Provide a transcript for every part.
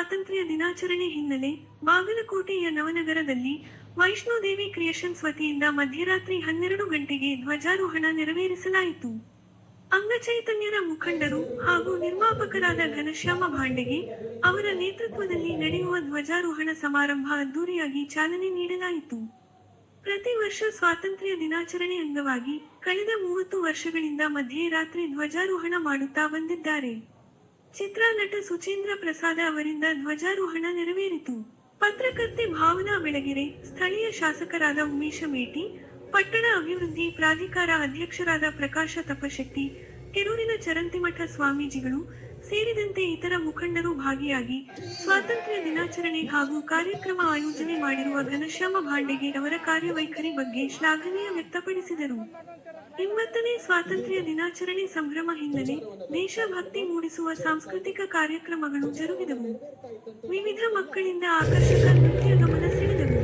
ಸ್ವಾತಂತ್ರ್ಯ ದಿನಾಚರಣೆ ಹಿನ್ನೆಲೆ ಬಾಗಲಕೋಟೆಯ ನವನಗರದಲ್ಲಿ ವೈಷ್ಣೋದೇವಿ ಕ್ರಿಯೇಷನ್ಸ್ ವತಿಯಿಂದ ಮಧ್ಯರಾತ್ರಿ 12 ಗಂಟೆಗೆ ಧ್ವಜಾರೋಹಣ ನೆರವೇರಿಸಲಾಯಿತು. ಅಂಗಚೈತನ್ಯರ ಮುಖಂಡರು ಹಾಗೂ ನಿರ್ಮಾಪಕರಾದ ಘನಶ್ಯಾಮ ಭಾಂಡೆಗೆ ಅವರ ನೇತೃತ್ವದಲ್ಲಿ ನಡೆಯುವ ಧ್ವಜಾರೋಹಣ ಸಮಾರಂಭ ಅದ್ದೂರಿಯಾಗಿ ಚಾಲನೆ ನೀಡಲಾಯಿತು. ಪ್ರತಿ ವರ್ಷ ಸ್ವಾತಂತ್ರ್ಯ ದಿನಾಚರಣೆ ಅಂಗವಾಗಿ ಕಳೆದ 30 ವರ್ಷಗಳಿಂದ ಮಧ್ಯರಾತ್ರಿ ಧ್ವಜಾರೋಹಣ ಮಾಡುತ್ತಾ ಬಂದಿದ್ದಾರೆ. ಚಿತ್ರ ನಟ ಸುಚೇಂದ್ರ ಪ್ರಸಾದ ಅವರಿಂದ ಧ್ವಜಾರೋಹಣ ನೆರವೇರಿತು. ಪತ್ರಕರ್ತೆ ಭಾವನಾ ಬೆಳಗೆರೆ, ಸ್ಥಳೀಯ ಶಾಸಕರಾದ ಉಮೇಶ ಮೇಟಿ, ಪಟ್ಟಣ ಅಭಿವೃದ್ಧಿ ಪ್ರಾಧಿಕಾರ ಅಧ್ಯಕ್ಷರಾದ ಪ್ರಕಾಶ ತಪಶೆಟ್ಟಿ, ಕೆರೂರಿನ ಚರಂತಿಮಠ ಸ್ವಾಮೀಜಿಗಳು ಸೇರಿದಂತೆ ಇತರ ಮುಖಂಡರು ಭಾಗಿಯಾಗಿ ಸ್ವಾತಂತ್ರ್ಯ ದಿನಾಚರಣೆ ಹಾಗೂ ಕಾರ್ಯಕ್ರಮ ಆಯೋಜನೆ ಮಾಡಿರುವ ಘನಶ್ಯಾಮ ಭಾಂಡೆಗೆ ಅವರ ಕಾರ್ಯವೈಖರಿ ಬಗ್ಗೆ ಶ್ಲಾಘನೀಯ ವ್ಯಕ್ತಪಡಿಸಿದರು. 80ನೇ ಸ್ವಾತಂತ್ರ್ಯ ದಿನಾಚರಣೆ ಸಂಭ್ರಮ ಹಿನ್ನೆಲೆ ದೇಶಭಕ್ತಿ ಮೂಡಿಸುವ ಸಾಂಸ್ಕೃತಿಕ ಕಾರ್ಯಕ್ರಮಗಳು ಜರುಗಿದವು. ವಿವಿಧ ಮಕ್ಕಳಿಂದ ಆಕರ್ಷಕ ನೃತ್ಯ ಗಮನ ಸೆಳೆದವು.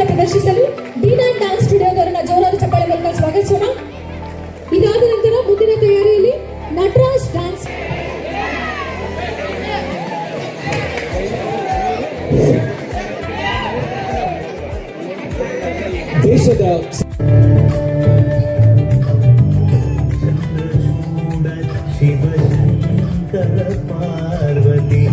ಪ್ರದರ್ಶಿಸಲು D9 ಡ್ಯಾನ್ಸ್ ಸ್ಟುಡಿಯೋದವರನ್ನ ಜೋರಾದ ಚಪ್ಪಾಳೆ ಮೂಲಕ ಸ್ವಾಗತಿಸೋಣ. ಇದಾದ ನಂತರ ಮುಂದಿನ ತಯಾರಿಯಲ್ಲಿ ನಟರಾಜ್ ಡ್ಯಾನ್ಸ್ ದೇಶದ ಪಾರ್ವತಿ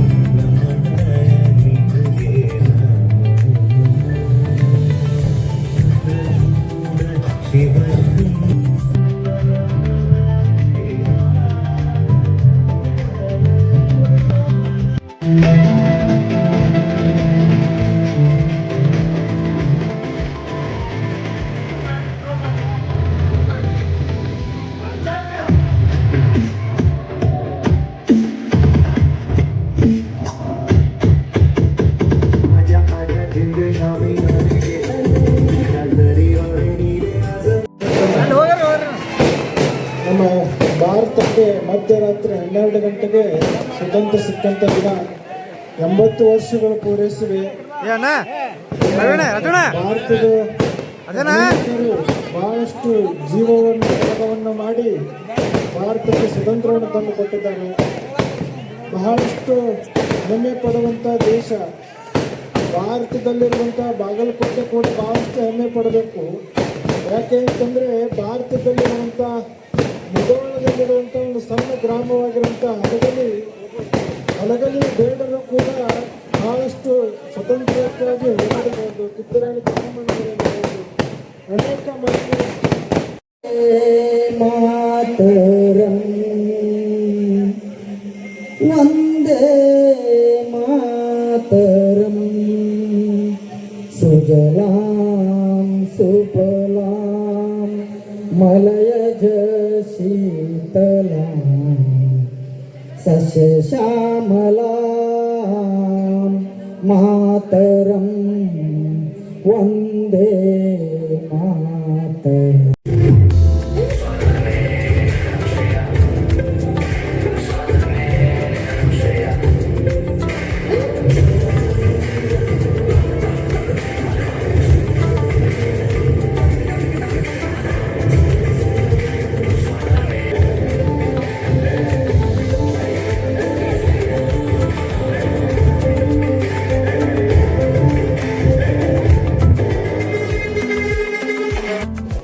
ನಮ್ಮ ಭಾರತಕ್ಕೆ ಮಧ್ಯರಾತ್ರಿ 12 ಗಂಟೆಗೆ ಸ್ವತಂತ್ರ ಸಿಕ್ಕಂಥ ದಿನ 80 ವರ್ಷಗಳು ಪೂರೈಸಿವೆ. ಭಾರತದ ಬಹಳಷ್ಟು ಜೀವವನ್ನು ತ್ಯಾಗವನ್ನು ಮಾಡಿ ಭಾರತಕ್ಕೆ ಸ್ವತಂತ್ರವನ್ನು ತಂದು ಕೊಟ್ಟಿದ್ದಾರೆ. ಬಹಳಷ್ಟು ಹೆಮ್ಮೆ ಪಡುವಂಥ ದೇಶ ಭಾರತದಲ್ಲಿರುವಂಥ ಬಾಗಲಕೋಟೆ ಕೂಡ ಬಹಳಷ್ಟು ಹೆಮ್ಮೆ ಪಡಬೇಕು. ಯಾಕೆ ಅಂತಂದರೆ ಭಾರತದಲ್ಲಿರುವಂಥ ಮುಧೋಳದಲ್ಲಿರುವಂಥ ಒಂದು ಸಣ್ಣ ಗ್ರಾಮವಾಗಿರುವಂಥ ಹಲಗಲಿ ಬೇಡರು ಕೂಡ ಬಹಳಷ್ಟು ಸ್ವತಂತ್ರಕ್ಕಾಗಿ ಹೋರಾಡಬಹುದು. ಕಿತ್ತೂರಾಣಿ ಚೆನ್ನಮ್ಮನವರಾಗಿರಬಹುದು, ಅನೇಕ ಮಂದಿ ಮಾತರಂ ವಂದೇ ಮಾತರಂ ಸುಜಲಾಂ ಸುಫಲಾಂ ಮಲಯಜ ಶೀತಲಾಂ ಸಸ್ಯಶ್ಯಾಮಲಾಂ ಮಾತರಂ ವಂದೇ ಮಾತರಂ.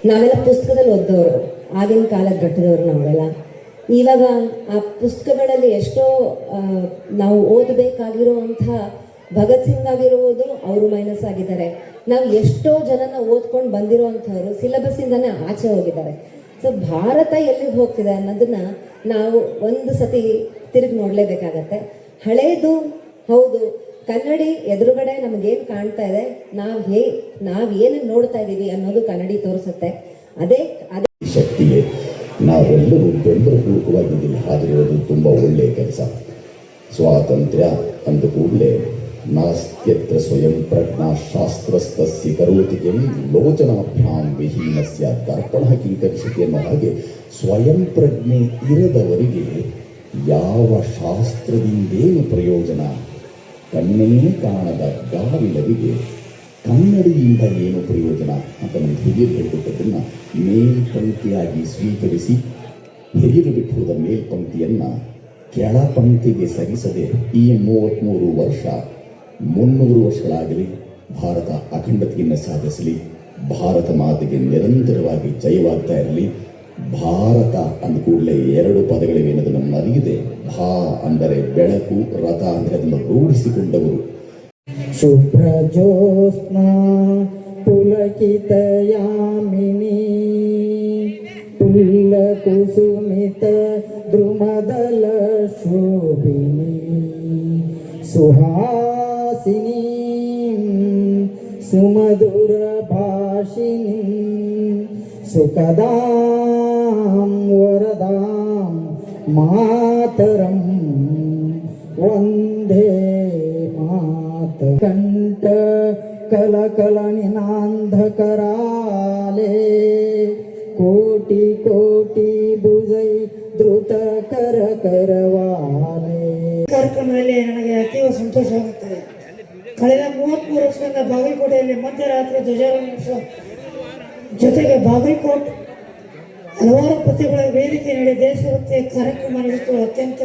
ನಾವೆಲ್ಲ ಪುಸ್ತಕದಲ್ಲಿ ಓದ್ದವರು. ಆಗಿನ ಕಾಲದ ಘಟ್ಟದವ್ರು ನಾವೆಲ್ಲ. ಇವಾಗ ಆ ಪುಸ್ತಕಗಳಲ್ಲಿ ಎಷ್ಟೋ ನಾವು ಓದಬೇಕಾಗಿರುವಂಥ ಭಗತ್ ಸಿಂಗ್ ಆಗಿರುವುದು ಅವರು ಮೈನಸ್ ಆಗಿದ್ದಾರೆ. ನಾವು ಎಷ್ಟೋ ಜನನ ಓದ್ಕೊಂಡು ಬಂದಿರೋವಂಥವ್ರು ಸಿಲೆಬಸ್ಸಿಂದನೇ ಆಚೆ ಹೋಗಿದ್ದಾರೆ. ಸೊ ಭಾರತ ಎಲ್ಲಿಗೆ ಹೋಗ್ತಿದೆ ಅನ್ನೋದನ್ನ ನಾವು ಒಂದು ಸತಿ ತಿರುಗಿ ನೋಡಲೇಬೇಕಾಗತ್ತೆ. ಹಳೇದು ಹೌದು, ಕನ್ನಡಿ ಎದುರುಗಡೆ ನಮಗೇನು ಕಾಣ್ತಾ ಇದೆ, ನಾವೇನು ನೋಡ್ತಾ ಇದ್ದೀವಿ ಅನ್ನೋದು ಕನ್ನಡಿ ತೋರಿಸುತ್ತೆ. ಅದೇ ಶಕ್ತಿಗೆ ನಾವೆಲ್ಲರೂ ಬೆಂಬಲಪೂರ್ವಕವಾಗಿದ್ದೀವಿ. ಹಾದಿರೋದು ತುಂಬ ಒಳ್ಳೆಯ ಕೆಲಸ. ಸ್ವಾತಂತ್ರ್ಯ ಅಂದ ಕೂಡಲೇ ನಾಸ್ತ್ಯತ್ರ ಸ್ವಯಂ ಪ್ರಜ್ಞಾ ಶಾಸ್ತ್ರಸ್ತಸ್ಯ ಕರೋತಿ ಕಿಂ ಲೋಚನಾಭ್ಯಾಂ ವಿಹೀನಸ್ಯ ದರ್ಪಣ ಕಿಂಕರಿಷತಿ ಅನ್ನೋ ಹಾಗೆ ಸ್ವಯಂ ಪ್ರಜ್ಞೆ ಇರದವರಿಗೆ ಯಾವ ಶಾಸ್ತ್ರದಿಂದೇನು ಪ್ರಯೋಜನ? ಕಣ್ಣೇ ಕಾಣದ ಗಾವಿಲರಿಗೆ ಕನ್ನಡಿಯಿಂದ ಏನು ಪ್ರಯೋಜನ ಅಂತ ನಮ್ಮ ಹಿರಿಯರು ಹೇಳಿಕೊಟ್ಟದನ್ನು ಮೇಲ್ಪಂಕ್ತಿಯಾಗಿ ಸ್ವೀಕರಿಸಿ, ಹಿರಿಯರು ಬಿಟ್ಟುವುದ ಮೇಲ್ಪಂಕ್ತಿಯನ್ನು ಕೆಳಪಂಕ್ತಿಗೆ ಸರಿಸದೆ ಈ 33 ವರ್ಷ 300 ವರ್ಷಗಳಾಗಲಿ ಭಾರತ ಅಖಂಡತೆಯನ್ನು ಸಾಧಿಸಲಿ. ಭಾರತ ಮಾತೆಗೆ ನಿರಂತರವಾಗಿ ಜಯವಾಗ್ತಾ ಇರಲಿ. ಭಾರತ ಅಂದ ಕೂಡಲೇ 2 ಪದಗಳಿವೆ ಅನ್ನೋದನ್ನು ಮರೆಯದೆ, ಭಾ ಅಂದರೆ ಬೆಳಕು, ರಥ ಅಂದರೆ ಅದನ್ನು ರೂಢಿಸಿಕೊಂಡವರು. ಶುಭ್ರಜೋತ್ಸ್ನಾ ಪುಲಕಿತಯಾಮಿನಿ ಪುಲ್ಲಕುಸುಮಿತ ದ್ರುಮದಲ ಶೋಭಿನಿ ಸುಹಾಸಿನಿ ಸುಮಧುರ ಭಾಷಿನಿ ಸುಖದಾಂ ವರದಾಂ ಮಾತರಂ ವಂದೇ ಕಂಠ ಕಲಕಲನಿನಾಂಧಕರಾಲೆ ಕೋಟಿ ಕೋಟಿ ಭುಜೈ ಧೃತ ಕರ ಕರವಾಲೆ. ಕಾರ್ಯಕ್ರಮದಲ್ಲಿ ನನಗೆ ಅತೀವ ಸಂತೋಷವಾಗುತ್ತದೆ. ಕಳೆದ 33 ವರ್ಷದಿಂದ ಬಾಗಲಕೋಟೆಯಲ್ಲಿ ಮಧ್ಯರಾತ್ರಿ ಧ್ವಜಾರೋಹಣ ಜೊತೆಗೆ ಬಾಗಲಕೋಟೆ ಹಲವಾರು ಪತಿಗಳ ವೇದಿಕೆ ನೀಡಿ ದೇಶಭಕ್ತಿ ಕಾರ್ಯಕ್ರಮ ನಡೆಸುವ ಅತ್ಯಂತ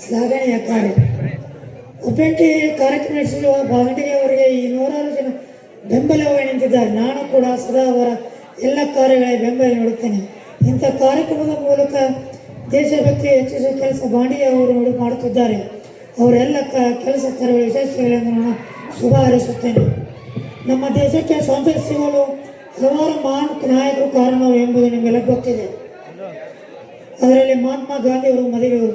ಶ್ಲಾಘನೀಯ ಕಾರ್ಯ. ಒಬ್ಬಂಟಿ ಕಾರ್ಯಕ್ರಮ ನಡೆಸಿರುವ ಬಾಗಂಟಿಗೆ ಅವರಿಗೆ ಈ 100 ಜನ ಬೆಂಬಲವಾಗಿ ನಿಂತಿದ್ದಾರೆ. ನಾನು ಕೂಡ ಸದಾ ಅವರ ಎಲ್ಲ ಕಾರ್ಯಗಳಿಗೆ ಬೆಂಬಲ ನೀಡುತ್ತೇನೆ. ಇಂಥ ಕಾರ್ಯಕ್ರಮದ ಮೂಲಕ ದೇಶಭಕ್ತಿ ಹೆಚ್ಚಿಸುವ ಕೆಲಸ ಬಾಂಡಿಗೆ ಅವರು ಮಾಡುತ್ತಿದ್ದಾರೆ. ಅವರೆಲ್ಲ ಕೆಲಸ ಕಾರ್ಯಗಳು ಯಶಸ್ವಿಗಳೆಂದು ನಾನು ಶುಭ ಹಾರೈಸುತ್ತೇನೆ. ನಮ್ಮ ದೇಶಕ್ಕೆ ಸ್ವಾತಂತ್ರ್ಯ ಸಿಗಲು ಹಲವಾರು ಮಹಾನ್ ನಾಯಕರು ಕಾರಣರು ಎಂಬುದು ನಿಮಗೆಲ್ಲ ಗೊತ್ತಿದೆ. ಅದರಲ್ಲಿ ಮಹಾತ್ಮ ಗಾಂಧಿಯವರು ಮೊದಲಿಗರು.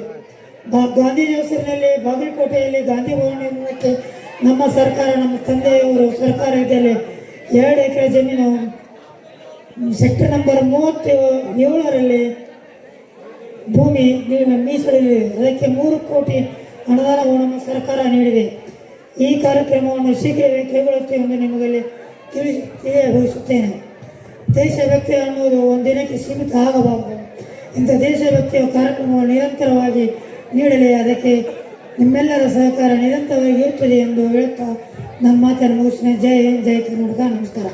ಗಾಂಧೀಜಿ ಹೆಸರಿನಲ್ಲಿ ಬಾಗಲಕೋಟೆಯಲ್ಲಿ ಗಾಂಧಿ ಭವನ ನಿರ್ಮಾಣಕ್ಕೆ ನಮ್ಮ ಸರ್ಕಾರ, ನಮ್ಮ ತಂದೆಯವರು ಸರ್ಕಾರ ಇದ್ದಲ್ಲಿ 2 ಎಕರೆ ಜಮೀನು ಸೆಕ್ಟರ್ ನಂಬರ್ 37ರಲ್ಲಿ ಭೂಮಿ ಮೀಸಲಿದೆ. ಅದಕ್ಕೆ 3 ಕೋಟಿ ಅನುದಾನವನ್ನು ನಮ್ಮ ಸರ್ಕಾರ ನೀಡಿದೆ. ಈ ಕಾರ್ಯಕ್ರಮವನ್ನು ಶೀಘ್ರವೇ ಕೈಗೊಳ್ಳುತ್ತೇವೆ ಎಂದು ನಿಮಗಲ್ಲಿ ತಿಳಿಯಬಯಸುತ್ತೇನೆ. ದೇಶಭಕ್ತಿ ಅನ್ನುವುದು ಒಂದಿನಕ್ಕೆ ಸೀಮಿತ ಆಗಬಾರದು. ಇಂಥ ದೇಶಭಕ್ತಿಯ ಕಾರ್ಯಕ್ರಮವನ್ನು ನಿರಂತರವಾಗಿ ನೀಡಲಿ. ಅದಕ್ಕೆ ನಿಮ್ಮೆಲ್ಲರ ಸಹಕಾರ ನಿರಂತರವಾಗಿ ಇರುತ್ತದೆ ಎಂದು ಹೇಳುತ್ತಾ ನನ್ನ ಮಾತನ್ನು ಮುಗಿಸ್ತೇನೆ. ಜೈ ಹಿಂದ್, ಜೈ ಕರ್ನಾಟಕ. ನಮಸ್ಕಾರ.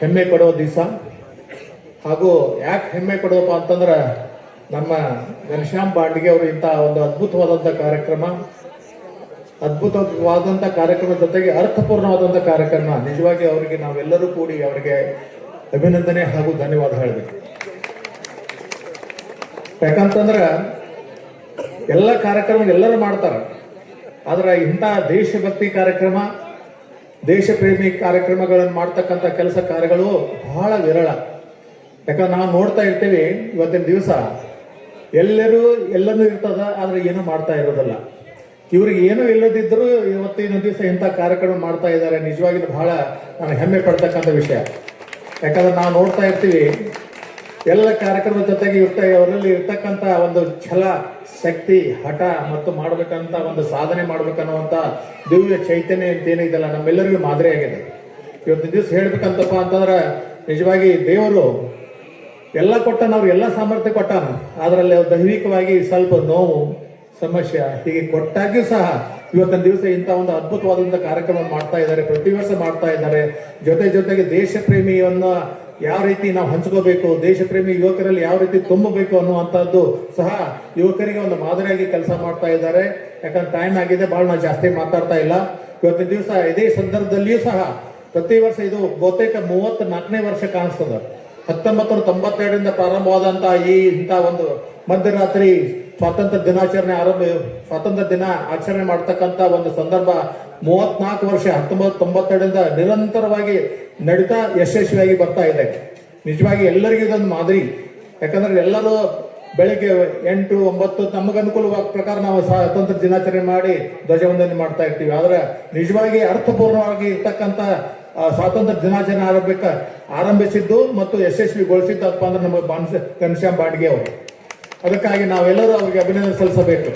ಹೆಮ್ಮೆ ಪಡುವ ದಿವಸ. ಹಾಗೂ ಯಾಕೆ ಹೆಮ್ಮೆ ಪಡುವಪ್ಪ ಅಂತಂದ್ರೆ, ನಮ್ಮ ಘನಶ್ಯಾಮ್ ಬಾಂಡಿಗೆ ಅವರು ಇಂಥ ಒಂದು ಅದ್ಭುತವಾದಂಥ ಕಾರ್ಯಕ್ರಮದ ಜೊತೆಗೆ ಅರ್ಥಪೂರ್ಣವಾದಂಥ ಕಾರ್ಯಕ್ರಮ. ನಿಜವಾಗಿ ಅವರಿಗೆ ನಾವೆಲ್ಲರೂ ಕೂಡಿ ಅವರಿಗೆ ಅಭಿನಂದನೆ ಹಾಗೂ ಧನ್ಯವಾದ ಹೇಳಬೇಕು. ಯಾಕಂತಂದ್ರೆ ಎಲ್ಲ ಕಾರ್ಯಕ್ರಮ ಎಲ್ಲರೂ ಮಾಡ್ತಾರೆ, ಆದ್ರೆ ಇಂಥ ದೇಶಭಕ್ತಿ ಕಾರ್ಯಕ್ರಮ, ದೇಶ ಪ್ರೇಮಿ ಕಾರ್ಯಕ್ರಮಗಳನ್ನು ಮಾಡ್ತಕ್ಕಂಥ ಕೆಲಸ ಕಾರ್ಯಗಳು ಬಹಳ ವಿರಳ. ಯಾಕಂದ್ರೆ ನಾವು ನೋಡ್ತಾ ಇರ್ತೀವಿ, ಇವತ್ತಿನ ದಿವಸ ಎಲ್ಲರೂ ಎಲ್ಲನೂ ಇರ್ತದ, ಆದ್ರೆ ಏನೂ ಮಾಡ್ತಾ ಇರೋದಿಲ್ಲ. ಇವ್ರಿಗೆ ಏನೂ ಇಲ್ಲದಿದ್ದರೂ ಇವತ್ತಿನ ದಿವಸ ಇಂಥ ಕಾರ್ಯಕ್ರಮ ಮಾಡ್ತಾ ಇದ್ದಾರೆ. ನಿಜವಾಗಿ ಬಹಳ ನಾನು ಹೆಮ್ಮೆ ಪಡ್ತಕ್ಕಂಥ ವಿಷಯ. ಯಾಕಂದ್ರೆ ನಾವು ನೋಡ್ತಾ ಇರ್ತೀವಿ, ಎಲ್ಲ ಕಾರ್ಯಕ್ರಮದ ಜೊತೆಗೆ ಅವರಲ್ಲಿ ಇರ್ತಕ್ಕಂಥ ಒಂದು ಛಲ, ಶಕ್ತಿ, ಹಠ ಮತ್ತು ಮಾಡ್ಬೇಕಂತ ಒಂದು ಸಾಧನೆ ಮಾಡ್ಬೇಕನ್ನುವಂಥ ದಿವ್ಯ ಚೈತನ್ಯ ಅಂತೇನಿದೆಲ್ಲ ನಮ್ಮೆಲ್ಲರಿಗೂ ಮಾದರಿಯಾಗಿದೆ. ಇವತ್ತಿನ ದಿವಸ ಹೇಳ್ಬೇಕಂತಪ್ಪ ಅಂತಂದ್ರೆ, ನಿಜವಾಗಿ ದೇವರು ಎಲ್ಲ ಕೊಟ್ಟನವ್ರು, ಎಲ್ಲ ಸಾಮರ್ಥ್ಯ ಕೊಟ್ಟಾನ. ಅದರಲ್ಲಿ ದೈವಿಕವಾಗಿ ಸ್ವಲ್ಪ ನೋವು, ಸಮಸ್ಯೆ ಹೀಗೆ ಕೊಟ್ಟಾಗ್ಯೂ ಸಹ ಇವತ್ತಿನ ದಿವಸ ಇಂಥ ಒಂದು ಅದ್ಭುತವಾದಂಥ ಕಾರ್ಯಕ್ರಮ ಮಾಡ್ತಾ ಇದ್ದಾರೆ, ಪ್ರತಿ ವರ್ಷ ಮಾಡ್ತಾ ಇದ್ದಾರೆ. ಜೊತೆಗೆ ದೇಶ ಪ್ರೇಮಿಯನ್ನ ಯಾವ ರೀತಿ ನಾವು ಹಂಚ್ಕೋಬೇಕು, ದೇಶ ಪ್ರೇಮಿ ಯುವಕರಲ್ಲಿ ಯಾವ ರೀತಿ ತುಂಬಬೇಕು ಅನ್ನುವಂಥದ್ದು ಸಹ ಯುವಕರಿಗೆ ಒಂದು ಮಾದರಿಯಾಗಿ ಕೆಲಸ ಮಾಡ್ತಾ ಇದ್ದಾರೆ. ಯಾಕಂದ್ರೆ ಟೈಮ್ ಆಗಿದೆ, ಭಾಳ ನಾವು ಜಾಸ್ತಿ ಮಾತಾಡ್ತಾ ಇಲ್ಲ. ಇವತ್ತಿನ ದಿವಸ ಇದೇ ಸಂದರ್ಭದಲ್ಲಿಯೂ ಸಹ ಪ್ರತಿ ವರ್ಷ ಇದು ಬಹುತೇಕ 34ನೇ ವರ್ಷ ಕಾಣಿಸ್ತದ. 1992ರಿಂದ ಪ್ರಾರಂಭವಾದಂತಹ ಇಂಥ ಒಂದು ಮಧ್ಯರಾತ್ರಿ ಸ್ವಾತಂತ್ರ್ಯ ದಿನ ಆಚರಣೆ ಮಾಡ್ತಕ್ಕಂಥ ಒಂದು ಸಂದರ್ಭ 34 ವರ್ಷ 1992ರಿಂದ ನಿರಂತರವಾಗಿ ನಡೀತಾ ಯಶಸ್ವಿಯಾಗಿ ಬರ್ತಾ ಇದೆ. ನಿಜವಾಗಿ ಎಲ್ಲರಿಗೂ ಇದೊಂದು ಮಾದರಿ. ಯಾಕಂದ್ರೆ ಎಲ್ಲರೂ ಬೆಳಿಗ್ಗೆ 8, 9 ನಮಗೆ ಅನುಕೂಲವಾದ ಪ್ರಕಾರ ನಾವು ಸ್ವಾತಂತ್ರ್ಯ ದಿನಾಚರಣೆ ಮಾಡಿ ಧ್ವಜವಂದನೆ ಮಾಡ್ತಾ ಇರ್ತೀವಿ. ಆದ್ರೆ ನಿಜವಾಗಿ ಅರ್ಥಪೂರ್ಣವಾಗಿ ಇರ್ತಕ್ಕಂಥ ಸ್ವಾತಂತ್ರ್ಯ ದಿನಾಚರಣೆ ಆರಂಭಿಸಿದ್ದು ಮತ್ತು ಯಶಸ್ವಿಗೊಳಿಸಿದ್ದಪ್ಪ ಅಂದ್ರೆ ನಮಗೆ ಘನಶ್ಯಾಮ್ ಬಾಂಡ್ಗೆ ಅವರು. ಅದಕ್ಕಾಗಿ ನಾವೆಲ್ಲರೂ ಅವರಿಗೆ ಅಭಿನಂದನೆ ಸಲ್ಲಿಸಬೇಕು.